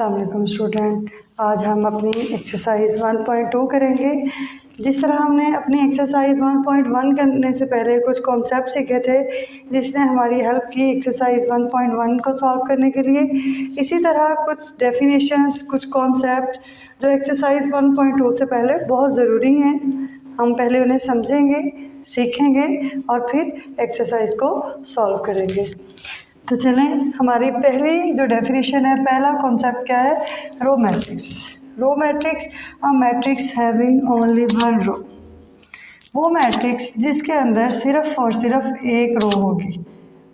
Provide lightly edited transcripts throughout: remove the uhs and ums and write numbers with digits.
अस्सलाम वालेकुम स्टूडेंट। आज हम अपनी एक्सरसाइज 1.2 करेंगे। जिस तरह हमने अपनी एक्सरसाइज 1.1 करने से पहले कुछ कॉन्सेप्ट सीखे थे जिसने हमारी हेल्प की एक्सरसाइज 1.1 को सॉल्व करने के लिए, इसी तरह कुछ डेफिनेशंस, कुछ कॉन्सेप्ट जो एक्सरसाइज 1.2 से पहले बहुत ज़रूरी हैं, हम पहले उन्हें समझेंगे, सीखेंगे और फिर एक्सरसाइज को सॉल्व करेंगे। तो चलें, हमारी पहली जो डेफिनेशन है, पहला कॉन्सेप्ट क्या है? Row matrix. Row matrix a matrix having only one row. वो मैट्रिक्स जिसके अंदर सिर्फ और सिर्फ एक रो होगी।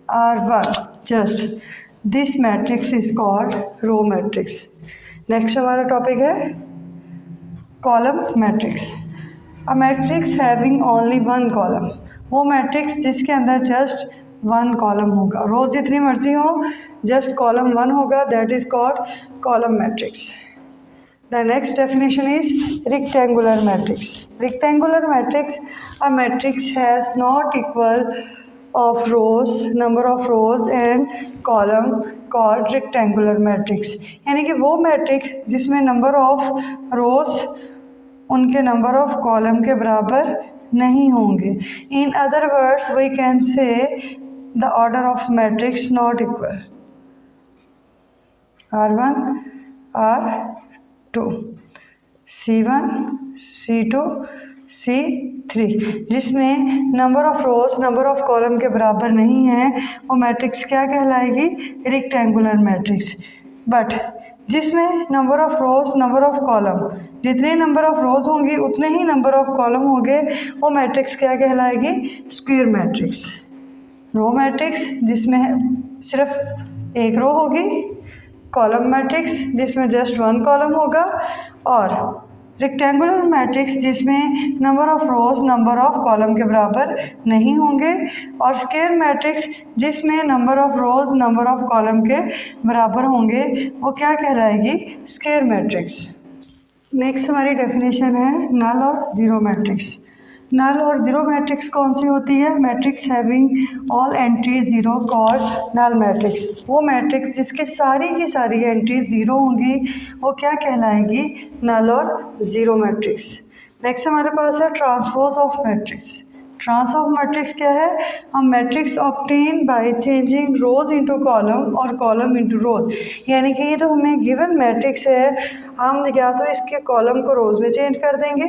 R1 just this matrix is called row matrix. Next हमारा टॉपिक है column matrix. A matrix having only one column. वो मैट्रिक्स जिसके अंदर जस्ट वन कॉलम होगा, रोज जितनी मर्जी हो, जस्ट कॉलम वन होगा, that is called column matrix. The next definition is rectangular matrix. Rectangular matrix a matrix has not equal of rows, number of rows and column called rectangular matrix। यानी कि वो matrix जिसमें number of रोज उनके number of column के बराबर नहीं होंगे। In other words we can say the order of matrix not equal. R1 R2 C1 C2 C3 जिसमें number of rows number of column के बराबर नहीं है, वो मैट्रिक्स क्या कहलाएगी? Rectangular matrix. बट जिसमें number of rows number of column, जितने नंबर ऑफ रोज होंगी उतने ही नंबर ऑफ कॉलम होंगे, वो मैट्रिक्स क्या कहलाएगी? Square matrix. रो मैट्रिक्स जिसमें सिर्फ एक रो होगी, कॉलम मैट्रिक्स जिसमें जस्ट वन कॉलम होगा, और रेक्टेंगुलर मैट्रिक्स जिसमें number of rows number of column के बराबर नहीं होंगे, और स्क्वायर मैट्रिक्स जिसमें number of rows number of column के बराबर होंगे, वो क्या कहलाएगी? Square matrix. नेक्स्ट हमारी डेफिनेशन है नल और ज़ीरो मैट्रिक्स। नल और ज़ीरो मैट्रिक्स कौन सी होती है? Matrix having all entries zero called null matrix. वो मैट्रिक्स जिसकी सारी की सारी एंट्रीज ज़ीरो होंगी, वो क्या कहलाएगी? नल और ज़ीरो मैट्रिक्स। नेक्स्ट हमारे पास है transpose of matrix. Trans of matrix क्या है? हम matrix obtain by changing rows into column और कॉलम इनटू रोज। यानी कि ये तो हमें गिवन मैट्रिक्स है, हम या तो इसके कॉलम को रोज में चेंज कर देंगे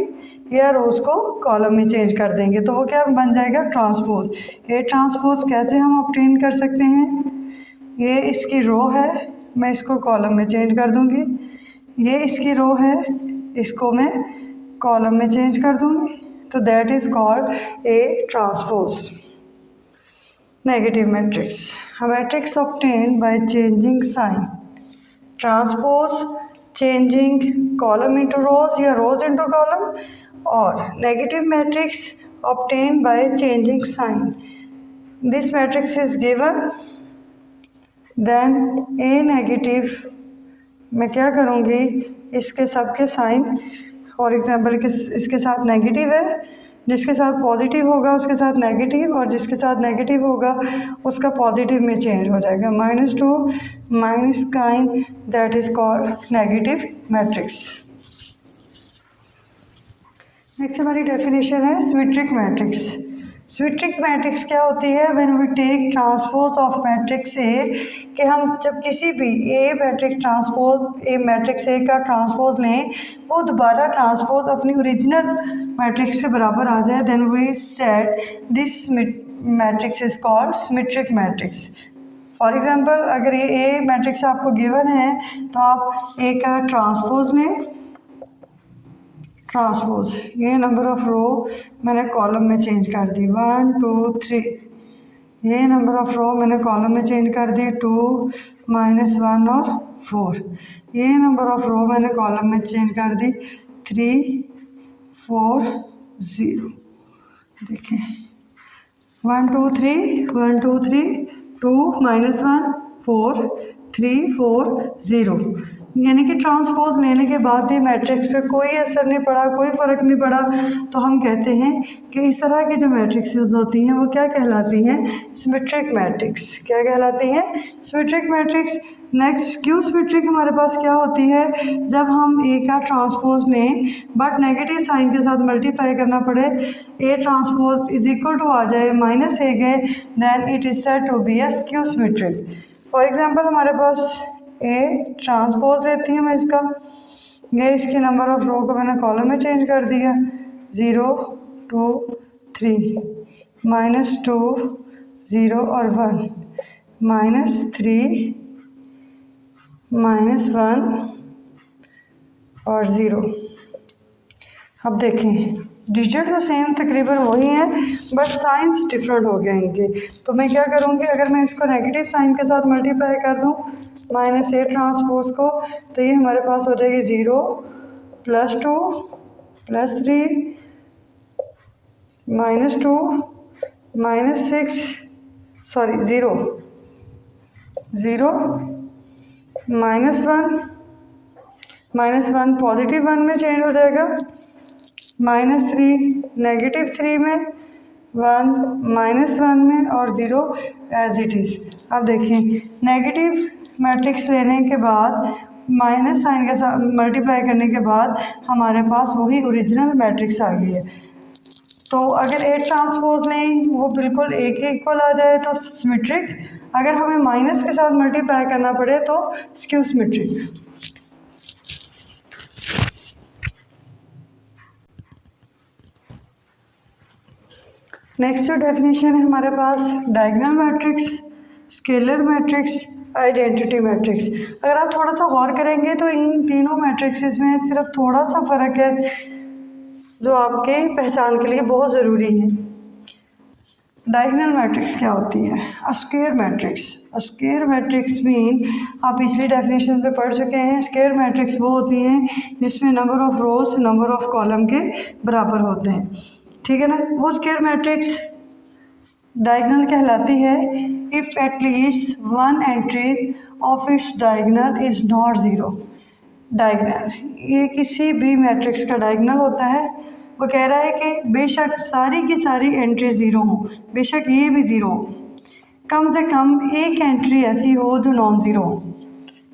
या रोज को कॉलम में चेंज कर देंगे, तो वो क्या बन जाएगा? ट्रांसपोज। ये ट्रांसपोज कैसे हम ऑब्टेन कर सकते हैं? ये इसकी रो है, मैं इसको कॉलम में चेंज कर दूंगी। ये इसकी रो है, इसको मैं कॉलम में चेंज कर दूंगी, तो that is called a transpose. Negative matrix. A matrix obtain by changing sign. Transpose changing column into rows या रोज इनटू कॉलम, और negative matrix obtain by changing sign. This matrix is given, then A negative, मैं क्या करूँगी? इसके सबके sign, for example इसके साथ negative है, जिसके साथ पॉजिटिव होगा उसके साथ नेगेटिव, और जिसके साथ नेगेटिव होगा उसका पॉजिटिव में चेंज हो जाएगा। -2 माइनस काइन, that is called negative matrix. Next हमारी डेफिनेशन है सिमेट्रिक मैट्रिक्स। सिमेट्रिक मैट्रिक्स क्या होती है? When we take transpose of matrix A, कि हम जब किसी भी A matrix transpose A matrix A का ट्रांसपोज लें, वो दोबारा ट्रांसपोज अपनी ओरिजिनल मैट्रिक्स से बराबर आ जाए, then we said this matrix is called symmetric matrix. For example, अगर ये ए मैट्रिक्स आपको गिवन है तो आप ए का ट्रांसपोज लें। ट्रांसपोज, ये नंबर ऑफ रो मैंने कॉलम में चेंज कर दी, 1 2 3। ये नंबर ऑफ रो मैंने कॉलम में चेंज कर दी, 2 -1 और 4। ये नंबर ऑफ रो मैंने कॉलम में चेंज कर दी, 3 4 0। देखिए 1 2 3 1 2 3 2 -1 4 3 4 0। यानी कि ट्रांसपोज लेने के बाद भी मैट्रिक्स पे कोई असर नहीं पड़ा, कोई फ़र्क नहीं पड़ा, तो हम कहते हैं कि इस तरह की जो मैट्रिक्सेस होती हैं वो क्या कहलाती हैं? Symmetric matrix. क्या कहलाती हैं? Symmetric matrix. Next skew symmetric हमारे पास क्या होती है? जब हम ए का ट्रांसपोज लें बट नेगेटिव साइन के साथ मल्टीप्लाई करना पड़े, A transpose is equal to आ जाए माइनस ए के, then it is said to be a skew symmetric. For example हमारे पास ए ट्रांसपोज लेती हूँ मैं इसका, ये इसके नंबर ऑफ रो को मैंने कॉलम में चेंज कर दिया, 0 2 3 -2 0 और 1 -3 -1 और 0। अब देखें डिजिट तो सेम तकरीबन वही हैं बट साइंस डिफरेंट हो गए इनके। तो मैं क्या करूँगी, अगर मैं इसको नेगेटिव साइन के साथ मल्टीप्लाई कर दूँ -a ट्रांसपोज को, तो ये हमारे पास हो जाएगी 0 +2 +3 -2 -6 सॉरी 0 0 -1 पॉजिटिव 1 में चेंज हो जाएगा, -3 -3 में, 1 -1 में और 0 एज इट इज़। अब देखिए नेगेटिव मैट्रिक्स लेने के बाद माइनस साइन के साथ मल्टीप्लाई करने के बाद हमारे पास वही ओरिजिनल मैट्रिक्स आ गई है। तो अगर ए ट्रांसपोज लें वो बिल्कुल ए के इक्वल आ जाए तो सिमेट्रिक, अगर हमें माइनस के साथ मल्टीप्लाई करना पड़े तो स्क्यू सिमेट्रिक। नेक्स्ट जो डेफिनेशन है हमारे पास diagonal matrix, scalar matrix, identity matrix. अगर आप थोड़ा सा गौर करेंगे तो इन तीनों मैट्रिक्सेस में सिर्फ थोड़ा सा फ़र्क है जो आपके पहचान के लिए बहुत ज़रूरी है। डायगोनल मैट्रिक्स क्या होती है? A square matrix. A square matrix mean आप पिछली डेफिनेशन पे पढ़ चुके हैं, स्क्वायर मैट्रिक्स वो होती हैं जिसमें number of rows number of column के बराबर होते हैं, ठीक है ना। वो स्क्वायर मैट्रिक्स डायगोनल कहलाती है if at least one entry of its diagonal is not zero. Diagonal ये किसी भी मैट्रिक्स का डायगोनल होता है। वो कह रहा है कि बेशक सारी की सारी एंट्री ज़ीरो हो, बेशक ये भी ज़ीरो हो, कम से कम एक एंट्री ऐसी हो जो नॉन ज़ीरो हो,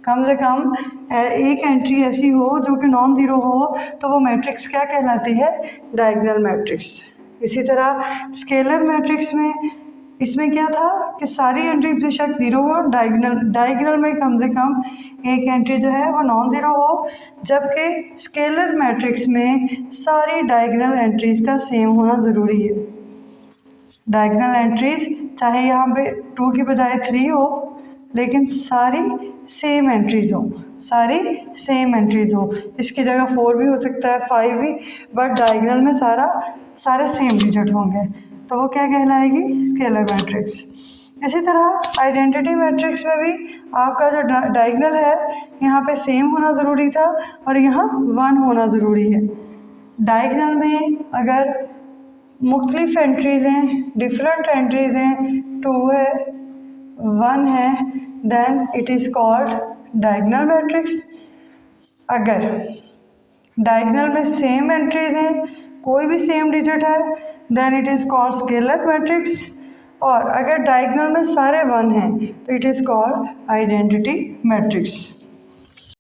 कम से कम एक एंट्री ऐसी हो जो कि नॉन ज़ीरो हो, तो वो मैट्रिक्स क्या कहलाती है? Diagonal matrix. इसी तरह स्केलर मैट्रिक्स में इसमें क्या था कि सारी एंट्रीज बेशक ज़ीरो हो, डायगोनल में कम से कम एक एंट्री जो है वो नॉन ज़ीरो हो, जबकि स्केलर मैट्रिक्स में सारी डायगोनल एंट्रीज का सेम होना ज़रूरी है। डायगोनल एंट्रीज चाहे यहाँ पे 2 की बजाय 3 हो, लेकिन सारी सेम एंट्रीज हो, सारी सेम एंट्रीज हो। इसकी जगह 4 भी हो सकता है, 5 भी, बट डायगोनल में सारे सेम डिजिट होंगे, तो वो क्या कहलाएगी? Scalar matrix. इसी तरह आइडेंटिटी मैट्रिक्स में भी आपका जो डायगोनल है यहाँ पे सेम होना ज़रूरी था और यहाँ 1 होना ज़रूरी है। डायगोनल में अगर मुख्तलिफ एंट्रीज़ हैं, डिफरेंट एंट्रीज़ हैं, 2 है, 1 है, then it is called diagonal matrix. अगर डायगोनल में सेम एंट्रीज़ हैं, कोई भी सेम डिजिट है, then it is called scalar matrix. और अगर डायगोनल में सारे 1 हैं तो it is called identity matrix.